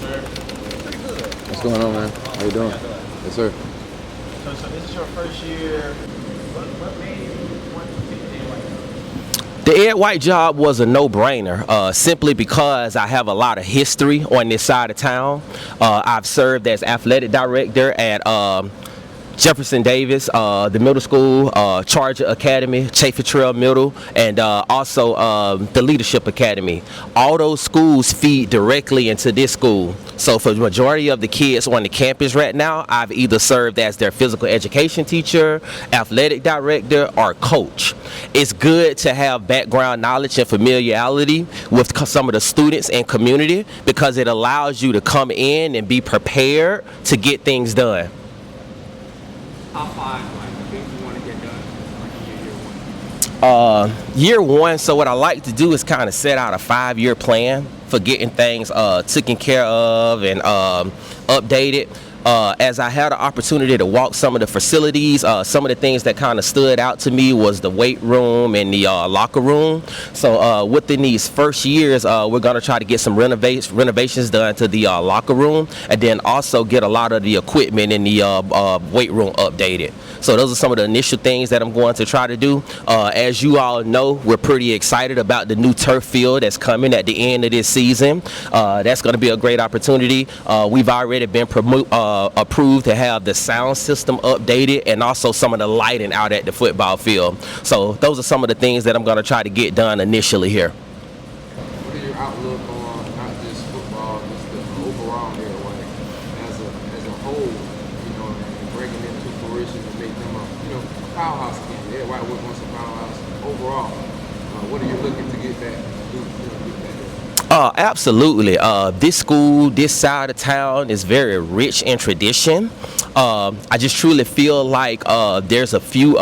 sir? Pretty good. What's going on, man? How you doing? Yes, sir. So this is your first year. What made you want to take the White job? The Ed White job was a no-brainer, simply because I have a lot of history on this side of town. I've served as athletic director at Jefferson Davis, the middle school, Charger Academy, Chaffey Trail Middle, and also the Leadership Academy. All those schools feed directly into this school. So for the majority of the kids on the campus right now, I've either served as their physical education teacher, athletic director, or coach. It's good to have background knowledge and familiarity with some of the students and community, because it allows you to come in and be prepared to get things done. Top five, like, things you want to get done like in Year one, so what I like to do is kind of set out a 5-year plan for getting things taken care of and updated. As I had an opportunity to walk some of the facilities, some of the things that kind of stood out to me was the weight room and the locker room. So within these first years, we're going to try to get some renovations done to the locker room, and then also get a lot of the equipment in the weight room updated. So those are some of the initial things that I'm going to try to do. As you all know, we're pretty excited about the new turf field that's coming at the end of this season. That's going to be a great opportunity. We've already been approved to have the sound system updated, and also some of the lighting out at the football field. So those are some of the things that I'm going to try to get done initially here. What is your outlook on not just football, just the overall area, like as a whole, and bringing them to fruition to make them a powerhouse again? Yeah, White was once a powerhouse. Overall, what are you looking to get back? Absolutely. This school, this side of town is very rich in tradition. I just truly feel like there's a few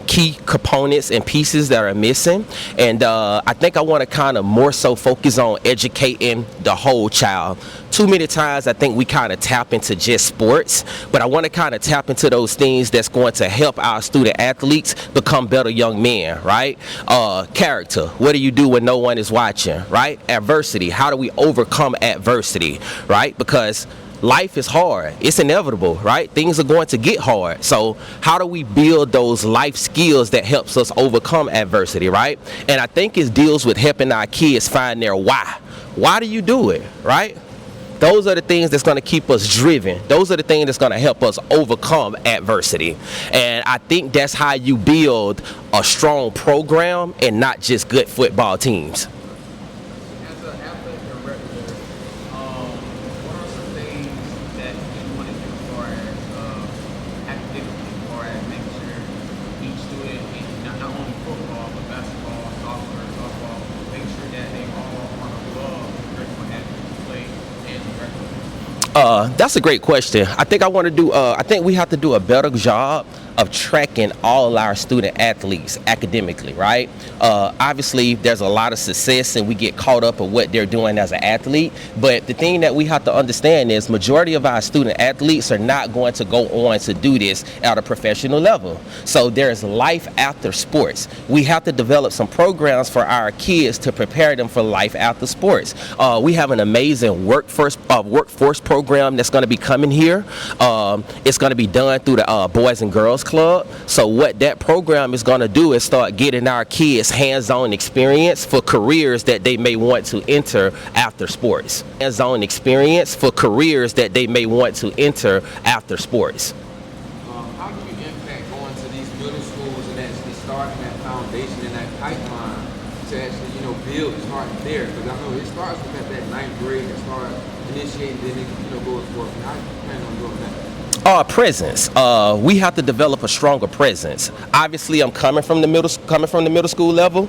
key components and pieces that are missing, and I think I want to kind of more so focus on educating the whole child. Too many times I think we kind of tap into just sports, but I want to kind of tap into those things that's going to help our student athletes become better young men, right? Character, what do you do when no one is watching, right? Adversity, how do we overcome adversity, right? Because life is hard. It's inevitable, right? Things are going to get hard. So how do we build those life skills that helps us overcome adversity, right? And I think it deals with helping our kids find their why. Why do you do it, right? Those are the things that's going to keep us driven. Those are the things that's going to help us overcome adversity. And I think that's how you build a strong program and not just good football teams. As an athletic director, what are some things that you want to do as far as academically, as far as making sure each student, not only football, but basketball, soccer, softball, make sure that they all want to love the curriculum that you play and the curriculum? That's a great question. I think I think we have to do a better job of tracking all our student athletes academically, right? Obviously, there's a lot of success and we get caught up in what they're doing as an athlete, but the thing that we have to understand is majority of our student athletes are not going to go on to do this at a professional level. So there's life after sports. We have to develop some programs for our kids to prepare them for life after sports. We have an amazing workforce program that's going to be coming here. It's going to be done through the Boys and Girls Club. So what that program is going to do is start getting our kids hands-on experience for careers that they may want to enter after sports. Hands-on experience for careers that they may want to enter after sports. How do you impact going to these middle schools and actually starting that foundation and that pipeline to actually, build starting there? Because I know it starts with that 9th grade and start initiating, then it goes forth. How do you plan on doing that? Presence. We have to develop a stronger presence. Obviously, I'm coming from the middle school level.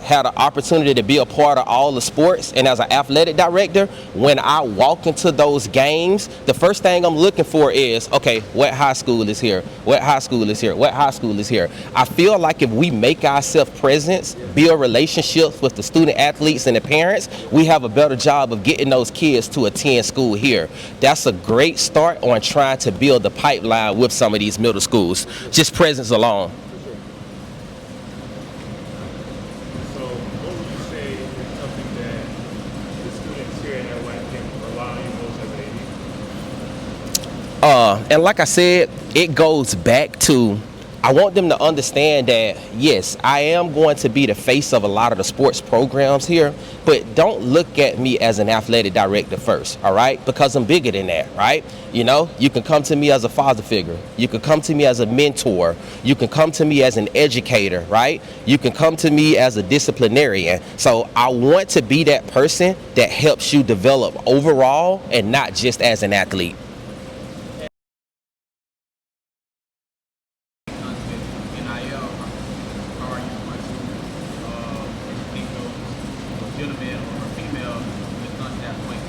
Had an opportunity to be a part of all the sports, and as an athletic director, when I walk into those games, the first thing I'm looking for is, okay, what high school is here? What high school is here? What high school is here? I feel like if we make ourselves presence, build relationships with the student athletes and the parents, we have a better job of getting those kids to attend school here. That's a great start on trying to build the pipeline with some of these middle schools. Just presence alone. So what would you say is something that the students here at White can rely on And like I said, it goes back to I want them to understand that yes, I am going to be the face of a lot of the sports programs here, but don't look at me as an athletic director first, all right? Because I'm bigger than that, right? You know, you can come to me as a father figure. You can come to me as a mentor. You can come to me as an educator, right? You can come to me as a disciplinarian. So I want to be that person that helps you develop overall and not just as an athlete. NIL, how are you going to educate those gentlemen or female when it comes to that point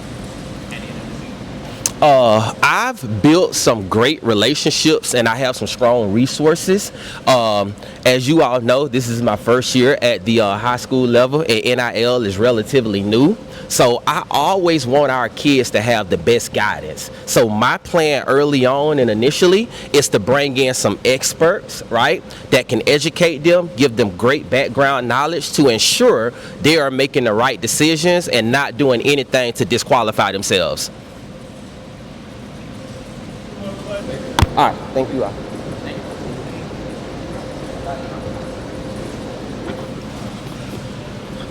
at the end of the season? I've built some great relationships and I have some strong resources. As you all know, this is my first year at the high school level, and NIL is relatively new. So I always want our kids to have the best guidance. So my plan early on and initially is to bring in some experts, right, that can educate them, give them great background knowledge to ensure they are making the right decisions and not doing anything to disqualify themselves. All right, thank you all.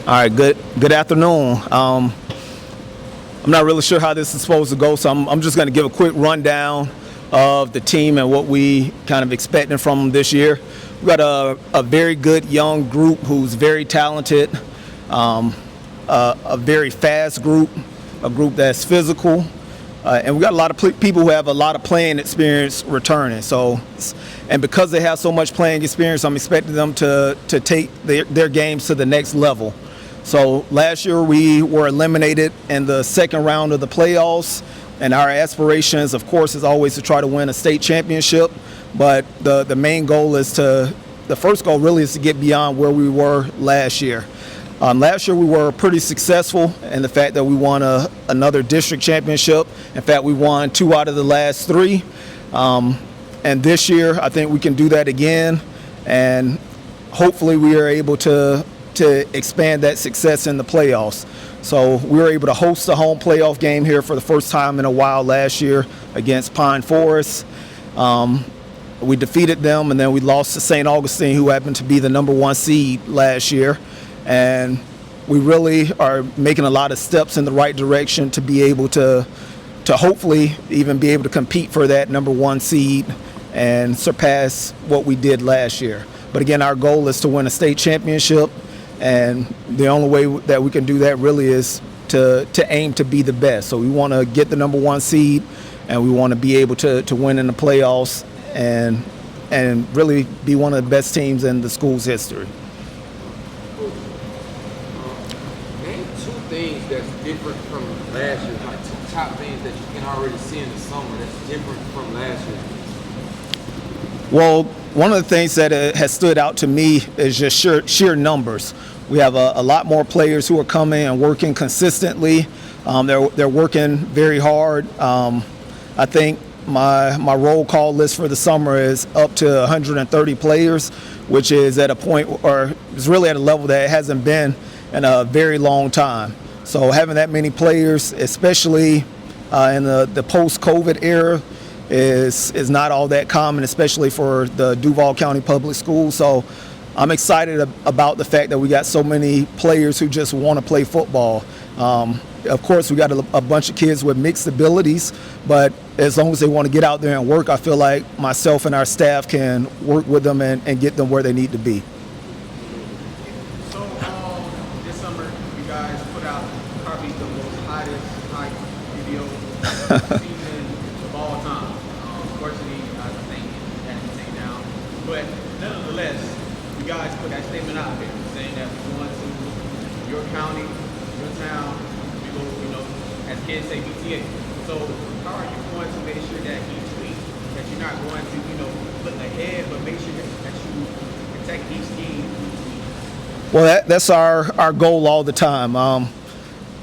All right, good afternoon. I'm not really sure how this is supposed to go, so I'm just going to give a quick rundown of the team and what we kind of expecting from them this year. We've got a very good young group who's very talented, a very fast group, a group that's physical, and we got a lot of people who have a lot of playing experience returning. So, and because they have so much playing experience, I'm expecting them to take their games to the next level. So last year we were eliminated in the second round of the playoffs, and our aspirations, of course, is always to try to win a state championship. But the main goal is the first goal really is to get beyond where we were last year. Last year we were pretty successful in the fact that we won another district championship. In fact, we won 2 out of the last 3. And this year I think we can do that again, and hopefully we are able to expand that success in the playoffs. So we were able to host a home playoff game here for the first time in a while last year against Pine Forest. We defeated them, and then we lost to St. Augustine, who happened to be the #1 seed last year. And we really are making a lot of steps in the right direction to be able to hopefully even be able to compete for that #1 seed and surpass what we did last year. But again, our goal is to win a state championship, and the only way that we can do that really is to aim to be the best. So we want to get the #1 seed, and we want to be able to win in the playoffs and really be one of the best teams in the school's history. Name 2 things that's different from last year, like 2 top things that you can already see in the summer that's different from last year. Well, one of the things that has stood out to me is just sheer numbers. We have a lot more players who are coming and working consistently. They're working very hard. I think my roll call list for the summer is up to 130 players, which is at a point, or is really at a level that it hasn't been in a very long time. So having that many players, especially in the post-COVID era, is not all that common, especially for the Duval County Public Schools. So I'm excited about the fact that we got so many players who just want to play football. Of course, we got a bunch of kids with mixed abilities, but as long as they want to get out there and work, I feel like myself and our staff can work with them and get them where they need to be. So this summer, you guys put out probably the most hottest hype video season of all time. Unfortunately, I think it had to take down. But nonetheless, you guys put that statement out there saying that we're going to your county, your town, we go, as kids say, BTA. So how are you going to make sure that each week that you're not going to, look ahead, but make sure that you protect each team each week? Well, that's our goal all the time.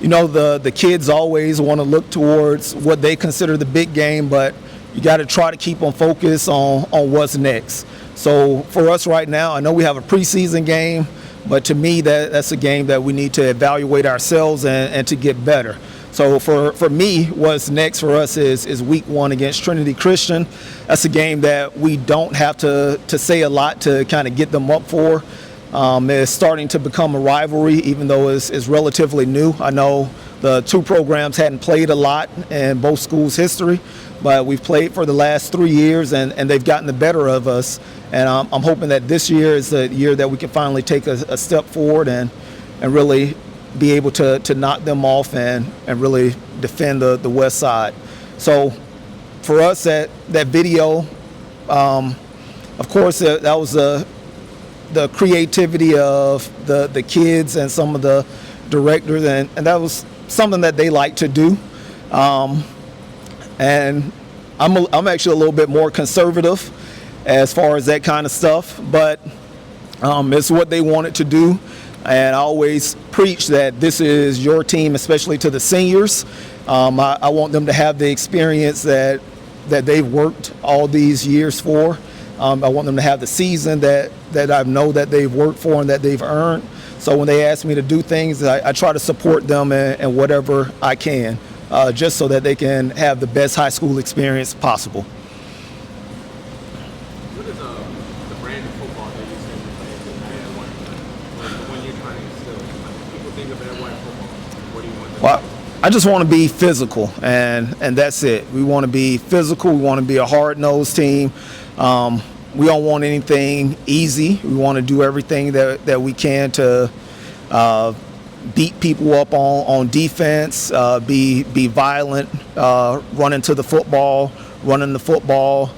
The kids always want to look towards what they consider the big game, but you got to try to keep them focused on what's next. So for us right now, I know we have a preseason game, but to me that's a game that we need to evaluate ourselves and to get better. So for me, what's next for us is week 1 against Trinity Christian. That's a game that we don't have to say a lot to kind of get them up for. It's starting to become a rivalry, even though it's relatively new. I know the two programs hadn't played a lot in both schools' history, but we've played for the last 3 years, and they've gotten the better of us. And I'm hoping that this year is the year that we can finally take a step forward and really be able to knock them off and really defend the West Side. So for us, that video, of course, that was the creativity of the kids and some of the directors, and that was something that they like to do. And I'm actually a little bit more conservative as far as that kind of stuff, but it's what they wanted to do. And I always preach that this is your team, especially to the seniors. I want them to have the experience that they've worked all these years for. I want them to have the season that I know that they've worked for and that they've earned. So when they ask me to do things, I try to support them in whatever I can, just so that they can have the best high school experience possible. What is the brand of football that you say when you're trying to instill? Like, people think of Ed White football. What do you want them Well, to do? I just want to be physical, and that's it. We want to be physical. We want to be a hard-nosed team. We don't want anything easy. We want to do everything that we can to beat people up on defense, be violent, running to the football, running the football,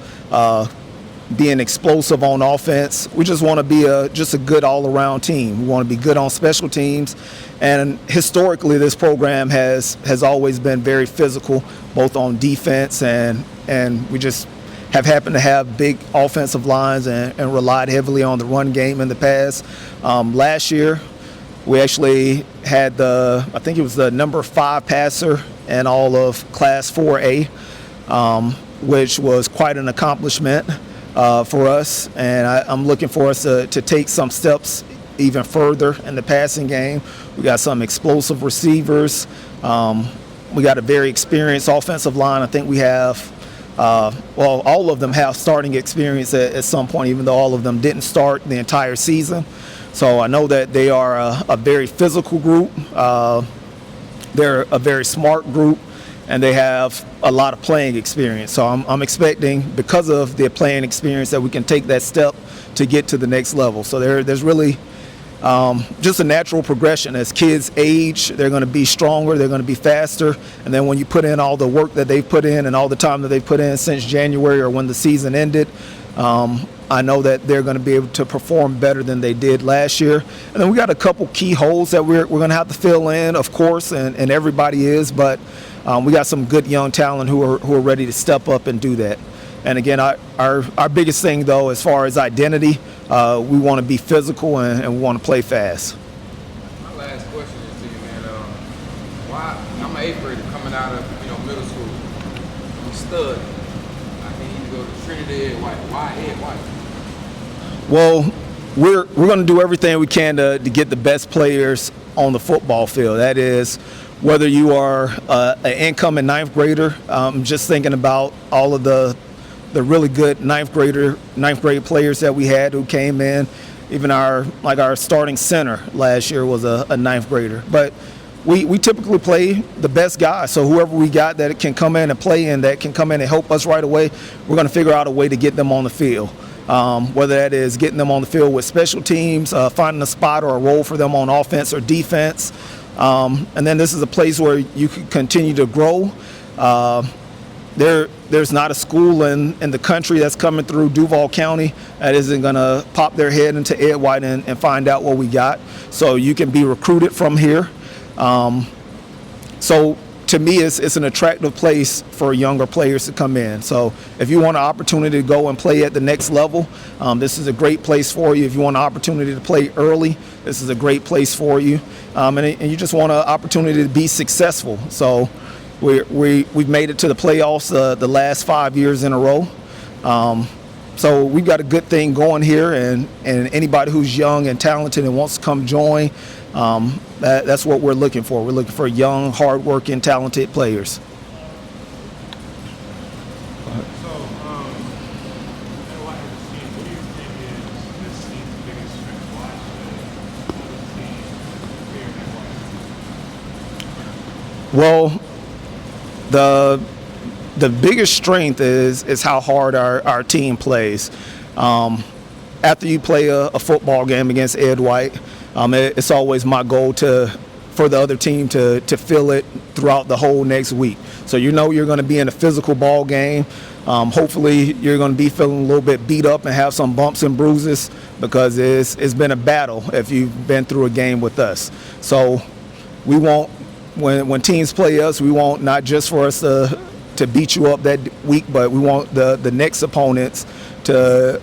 being explosive on offense. We just want to be just a good all-around team. We want to be good on special teams. And historically, this program has always been very physical, both on defense and we just have happened to have big offensive lines and relied heavily on the run game in the past. Last year, we actually had I think it was the number 5 passer in all of Class 4A, which was quite an accomplishment for us. And I'm looking for us to take some steps even further in the passing game. We got some explosive receivers. We got a very experienced offensive line. I think we have all of them have starting experience at some point, even though all of them didn't start the entire season. So I know that they are a very physical group. They're a very smart group, and they have a lot of playing experience. So I'm expecting, because of their playing experience, that we can take that step to get to the next level. So there's really just a natural progression. As kids age, they're going to be stronger, they're going to be faster, and then when you put in all the work that they've put in and all the time that they've put in since January or when the season ended, I know that they're going to be able to perform better than they did last year. And then we got a couple key holes that we're going to have to fill in, of course, and everybody is, but we got some good young talent who are ready to step up and do that. And again, our biggest thing, though, as far as identity, we want to be physical and we want to play fast. My last question is to you, man. Why? I'm an 8th grader coming out of middle school. I'm a stud. I need to go to Trinity Ed White. Why Ed White? Well, we're going to do everything we can to get the best players on the football field. That is, whether you are an incoming 9th grader, just thinking about all of the really good 9th grade players that we had who came in. Even our starting center last year was a 9th grader. But we typically play the best guys. So whoever we got that can come in and play and that can come in and help us right away, we're going to figure out a way to get them on the field. Whether that is getting them on the field with special teams, finding a spot or a role for them on offense or defense. And then this is a place where you can continue to grow. There's not a school in the country that's coming through Duval County that isn't going to pop their head into Ed White and find out what we got. So you can be recruited from here. So to me, it's an attractive place for younger players to come in. So if you want an opportunity to go and play at the next level, this is a great place for you. If you want an opportunity to play early, this is a great place for you. And you just want an opportunity to be successful. So we've made it to the playoffs the last 5 years in a row. So we've got a good thing going here, and anybody who's young and talented and wants to come join, That's what we're looking for. We're looking for young, hardworking, talented players. So, and what have you seen? What do you think is this team's biggest strength? Why should other teams fear that way? Well, the biggest strength is how hard our team plays. After you play a football game against Ed White, it's always my goal for the other team to feel it throughout the whole next week. So you know you're going to be in a physical ball game. Hopefully you're going to be feeling a little bit beat up and have some bumps and bruises because it's been a battle if you've been through a game with us. So we want, when teams play us, we want not just for us to beat you up that week, but we want the next opponents to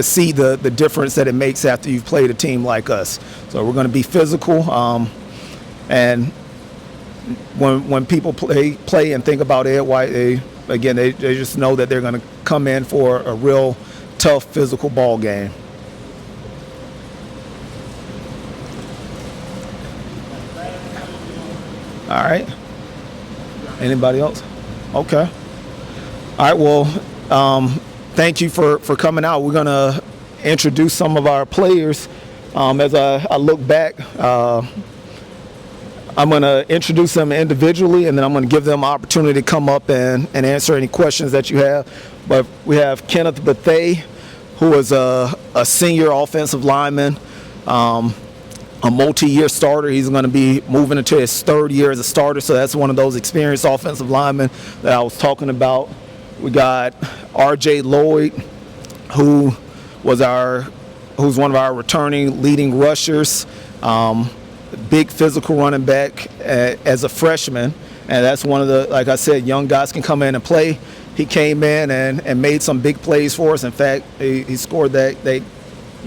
see the difference that it makes after you've played a team like us. So we're going to be physical, and when people play and think about Ed White, they just know that they're going to come in for a real tough physical ball game. All right. Anybody else? Okay. All right. Well, thank you for coming out. We're going to introduce some of our players. As I look back, I'm going to introduce them individually, and then I'm going to give them an opportunity to come up and answer any questions that you have. But we have Kenneth Bethay, who is a senior offensive lineman, a multi-year starter. He's going to be moving into his third year as a starter, so that's one of those experienced offensive linemen that I was talking about. We got R.J. Lloyd, who's one of our returning leading rushers, big physical running back as a freshman, and that's one of the, like I said, young guys can come in and play. He came in and made some big plays for us. In fact, he scored that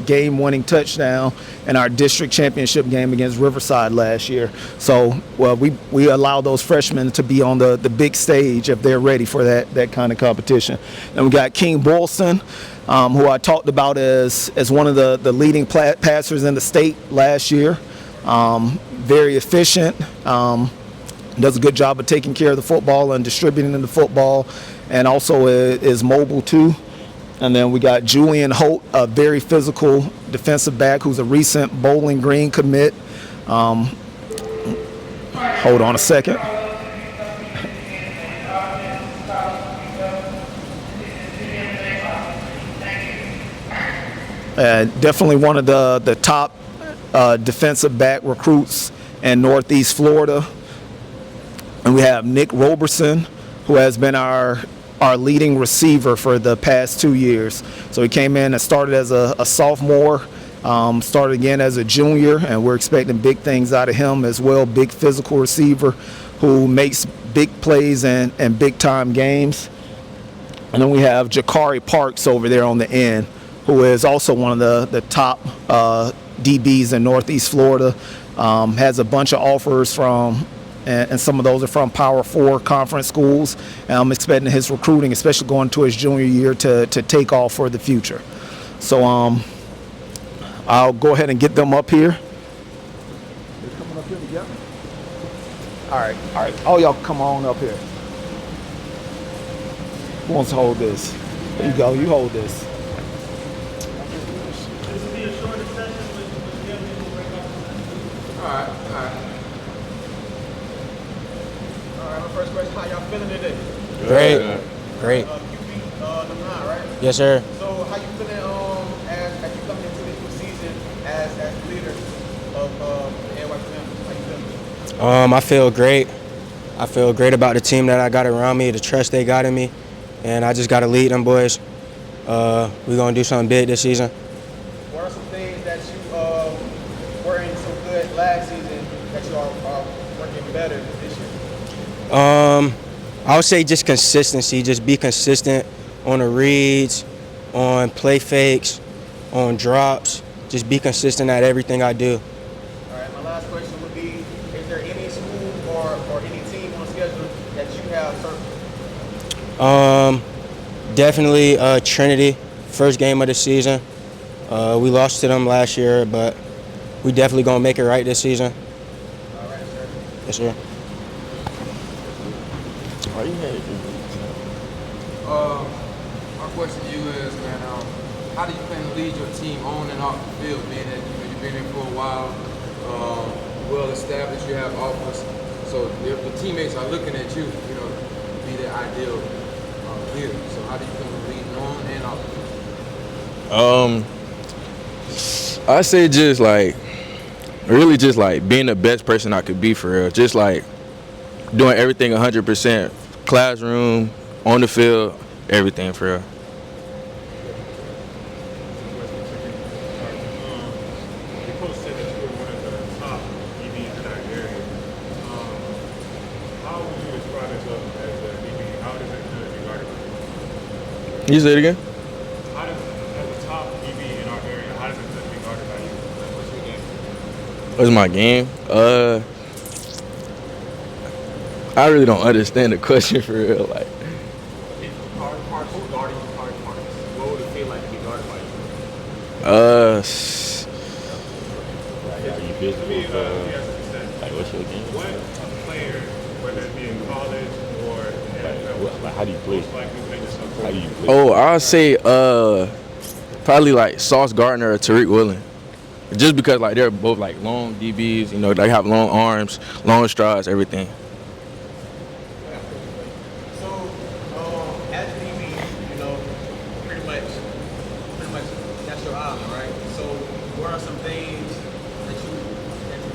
game-winning touchdown in our district championship game against Riverside last year. So, well, we allow those freshmen to be on the big stage if they're ready for that kind of competition. And we got King Boylston, who I talked about as one of the leading passers in the state last year. Very efficient, does a good job of taking care of the football and distributing the football, and also is mobile too. And then we got Julian Holt, a very physical defensive back who's a recent Bowling Green commit. Hold on a second. Definitely one of the top defensive back recruits in Northeast Florida. And we have Nick Roberson, who has been our leading receiver for the past 2 years. So he came in and started as a sophomore, started again as a junior, and we're expecting big things out of him as well. Big physical receiver who makes big plays in big time games. And then we have Jakari Parks over there on the end, who is also one of the top DBs in Northeast Florida. Has a bunch of offers from, and some of those are from Power 4 conference schools. And I'm expecting his recruiting, especially going to his junior year, to take off for the future. So I'll go ahead and get them up here. They're coming up here together? All right. All y'all come on up here. Who wants to hold this? There you go. You hold this. This will be a shorter session with the people right now. All right. My first question, how y'all feeling today? Great. You beat number 9, right? Yes, sir. So how you feeling as you coming into this new season as leader of the NY family? How you feeling? I feel great. I feel great about the team that I got around me, the trust they got in me, and I just got to lead them boys. We're going to do something big this season. What are some things that you weren't so good last season that you are working better this year? I would say just consistency. Just be consistent on the reads, on play fakes, on drops. Just be consistent at everything I do. All right, my last question would be, is there any school or any team on schedule that you have circled? Definitely Trinity, first game of the season. We lost to them last year, but we definitely going to make it right this season. Yes, sir. Are you had My question to you is, man, how do you plan to lead your team on and off the field, being that you've been here for a while, well established, you have offers, so if the teammates are looking at you, to be their ideal leader. So how do you plan to lead on and off the field? I say just like really just like being the best person I could be for real. Just like doing everything 100%, classroom, on the field, everything for real. The coach said that you were one of the top DBs in our area. How would you describe yourself as a DB? How does it feel to be guarded by you? You say it again? How does, as a top DB in our area, how does it feel to be guarded by you? What's your game? What's my game? I really don't understand the question for real. Like, Hard parts, guarding hard parts. What would it feel like to be guarded by you? Are you To physical? me, yes, Like, what's your game? what player, whether it be in college or in the NFL, How do you play? most likely to make yourself How do you play? Oh, I'll say probably like Sauce Gardner or Tariq Woolen. Just because like they're both like long DBs, they have long arms, long strides, everything. So, as a DB, pretty much that's your island, right? So, what are some things that you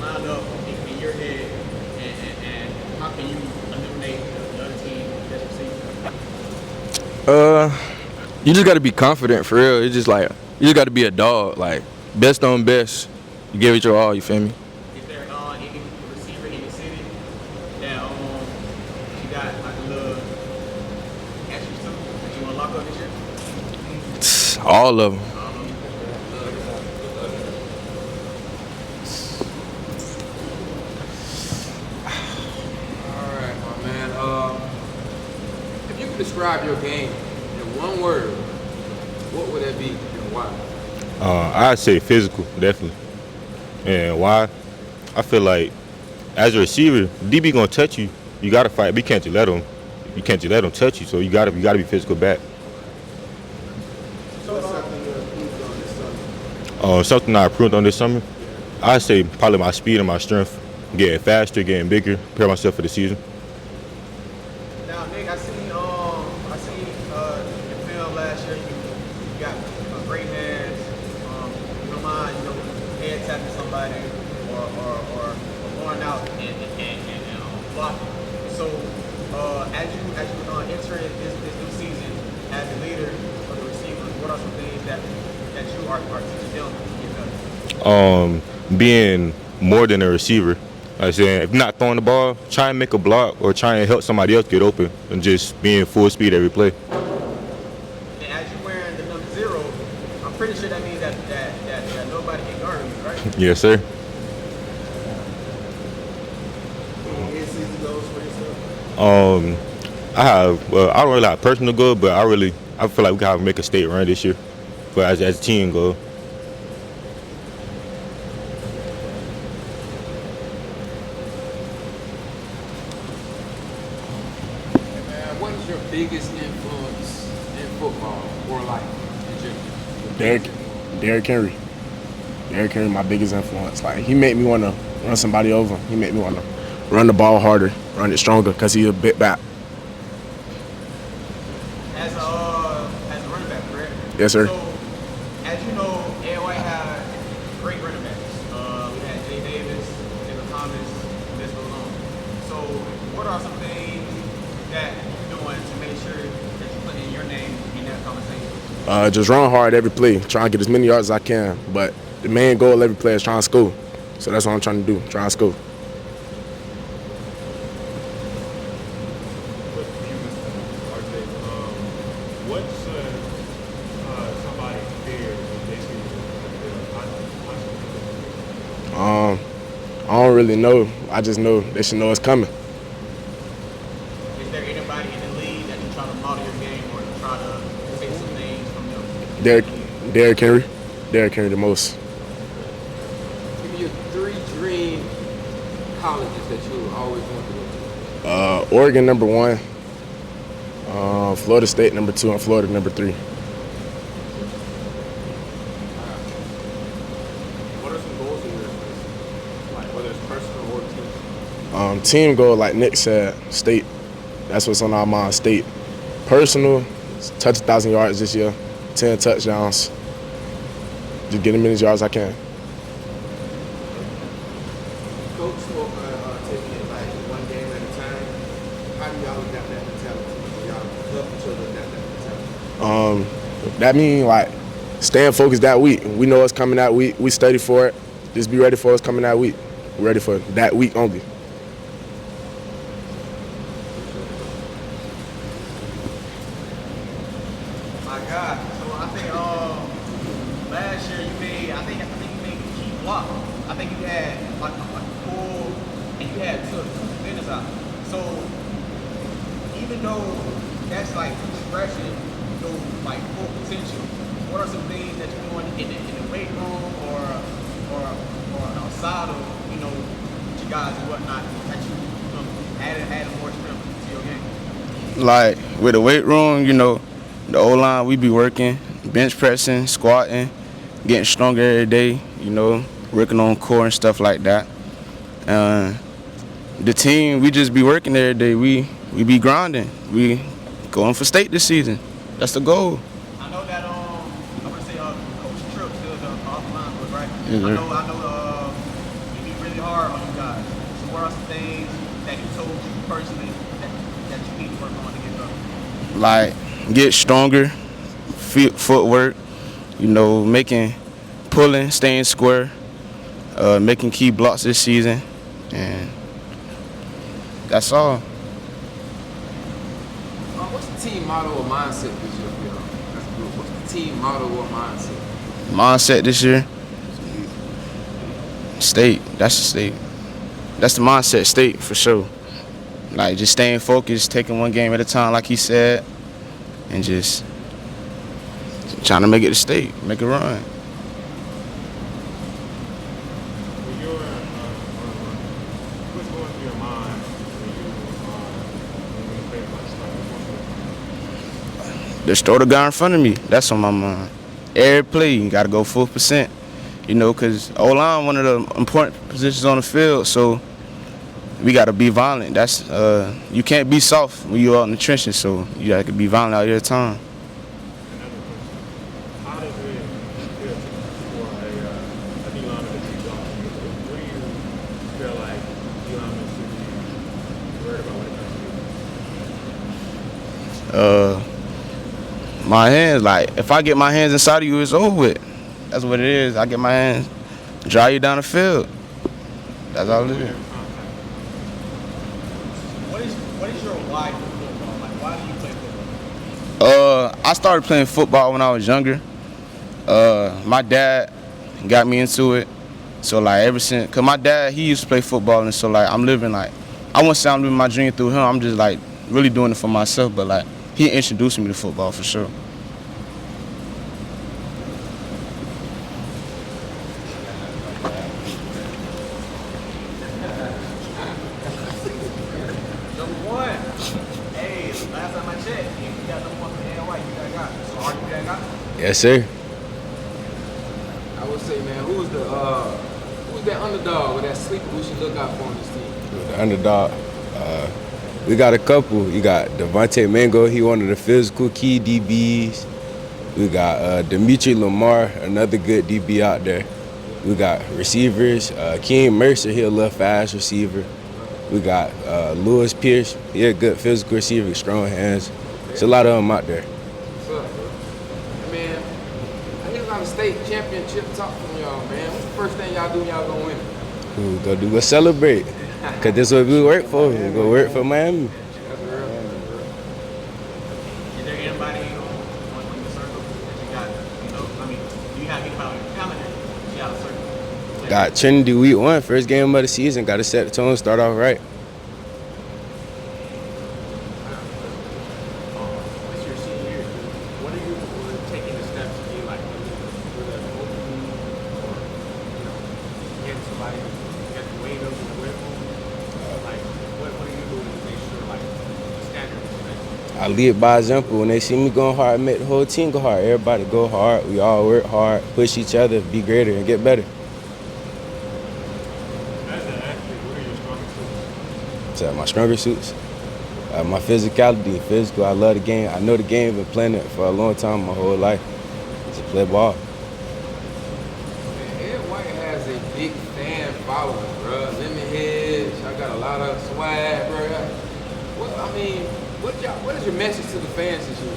lined up in your head, and how can you eliminate the other team that's receiving? You just gotta be confident for real. It's just like you just gotta be a dog. Like best on best, you give it your all. You feel me? Is there any receiver in the city that you got like a little extra to that you want to lock up this year? All of them. All right, my man. If you could describe your game in one word, what would that be and why? I'd say physical, definitely. And why? I feel like as a receiver, DB gonna touch you. You gotta fight. But you can't just let him. You can't just let him touch you. So you gotta be physical back. Something I improved on this summer. I'd say probably my speed and my strength. Getting faster, getting bigger, prepare myself for the season. Now, Nick, I seen your film last year. You got great hands. You don't mind, head tapping somebody or going out and blocking. So, as you enter this new season as a leader of the receivers, what are some things that you are teaching them to get better? Being more than a receiver. Like I said, if you're not throwing the ball, try and make a block or try and help somebody else get open and just being full speed every play. And as you're wearing the number 0, I'm pretty sure that means that nobody can guard you, right? Yes, sir. I don't really have personal goal, but I feel like we can make a state run this year, but as a team goal. Man, what is your biggest influence in football or life in general? Derrick Henry. Derrick Henry, my biggest influence. Like he made me want to run somebody over. He made me want to run the ball harder, run it stronger, because he's a bit back. As a running back, correct? Yes, sir. So, as you know, AOI had great running backs. We had Jay Davis, Taylor Thomas, this goes on. So, what are some things that you're doing to make sure that you put in your name in that conversation? Just run hard every play, try and get as many yards as I can. But the main goal every play is trying to score. So that's what I'm trying to do, trying to score. what should somebody fear when they see I don't really know. I just know they should know it's coming. Is there anybody in the league that you try to model your game or try to take some things from them? Derrick Henry. Derrick Henry the most. Give me your 3 dream colleges that you always Oregon number 1, Florida State number 2, and Florida number 3. What are some goals of yours? Like whether it's personal or team? Team goal, like Nick said, state. That's what's on our mind, state. Personal, touch 1,000 yards this year, 10 touchdowns. Just get as many yards as I can. Coach spoke taking it like one game at a time. How do y'all adapt that mentality? Do y'all help each other adapt that mentality? That means like staying focused that week. We know it's coming that week. We study for it. Just be ready for what's coming that week. We're ready for that week only. My God. So I think last year you made you made a key block. I think you had like a pull and you had two defenders out. So even though that's like expression, like full potential, what are some things that you're doing in the weight room or outside of, with you guys and whatnot that you added more strength to your game? Like with the weight room, the O-line, we be working, bench pressing, squatting, getting stronger every day, working on core and stuff like that. The team, we just be working every day. We be grinding. We going for state this season. That's the goal. I know that I'm gonna say Coach Tripp still the offline, but right? Yes, sir. I know he be really hard on you guys. So what are some things that he told you personally that you need to work on to get better? Like get stronger, footwork, pulling, staying square, making key blocks this season, and that's all. What's the team motto or mindset this year for y'all? That's good. What's the team motto or mindset? Mindset this year, state. That's the state. That's the mindset, state for sure. Like just staying focused, taking one game at a time, like he said, and just trying to make it to state, make a run. When you're, what's going through your mind when you play much? Just throw the guy in front of me. That's on my mind. Every play, you got to go full percent. Because O-line, one of the important positions on the field, so we got to be violent. That's you can't be soft when you're out in the trenches, so you got to be violent out every time. Another question. How does it feel for a D-lineman to be gone? What do you feel like D-linemen should be worried about when it comes to you? My hands, like, if I get my hands inside of you, it's over with. That's what it is. I get my hands, drive you down the field. That's all it is. What is your why for football? Like, why do you play football? I started playing football when I was younger. My dad got me into it. So, like, ever since, because my dad, he used to play football, and so, like, I wouldn't say I'm living my dream through him. I'm just, like, really doing it for myself, but, like, he introduced me to football for sure. Number one, hey, last time I checked, you got number one for the NY, you got it. So are you that guy? Yes, sir. I would say, man, who's that underdog or that sleeper we should look out for on this team? The underdog. We got a couple. You got Devontae Mango. He one of the physical key DBs. We got Dimitri Lamar, another good DB out there. We got receivers. King Mercer, he a little fast receiver. We got Lewis Pierce. He a good physical receiver, strong hands. There's a lot of them out there. What's up, bro? Man, I hear a lot of state championship talk from y'all, man. What's the first thing y'all do when y'all gonna win? Go celebrate. Cause that's what we work for. We go work for Miami. That's real. Is there anybody on the circle that you got, do you have anybody on your calendar? You got a circle? Got Trinity week 1, first game of the season. Got to set the tone, start off right. This your senior year. What are you taking the steps to be like, whether it's open or, getting somebody to get the weight up in the weight room? Like, what are you doing to make sure, like, I lead by example. When they see me going hard, I make the whole team go hard. Everybody go hard. We all work hard, push each other, be greater, and get better. As an athlete, what are your strongest suits? So my stronger suits, my physicality, physical. I love the game. I know the game. Been playing it for a long time, my whole life. Just play ball. Man, Ed White has a big fan following, bro. Lemonheads, I got a lot of swag, bro. What is your message to the fans this year?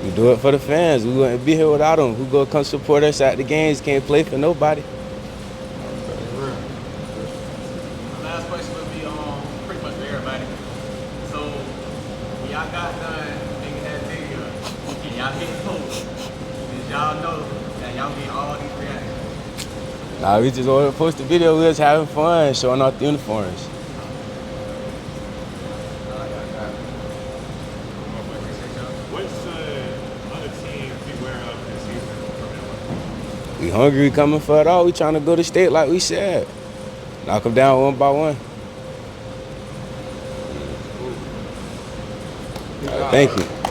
We do it for the fans. We wouldn't be here without them. Who go come support us at the games? Can't play for nobody. My last question would be pretty much for everybody. So when y'all got done making that video and y'all hit post, did y'all know that y'all get all these reactions? Nah, we just wanted to post the video. We was having fun, showing off the uniforms. What should other teams be wearing up this season from that? We hungry, we coming for it all. We trying to go to state like we said. Knock them down one by one. Thank you.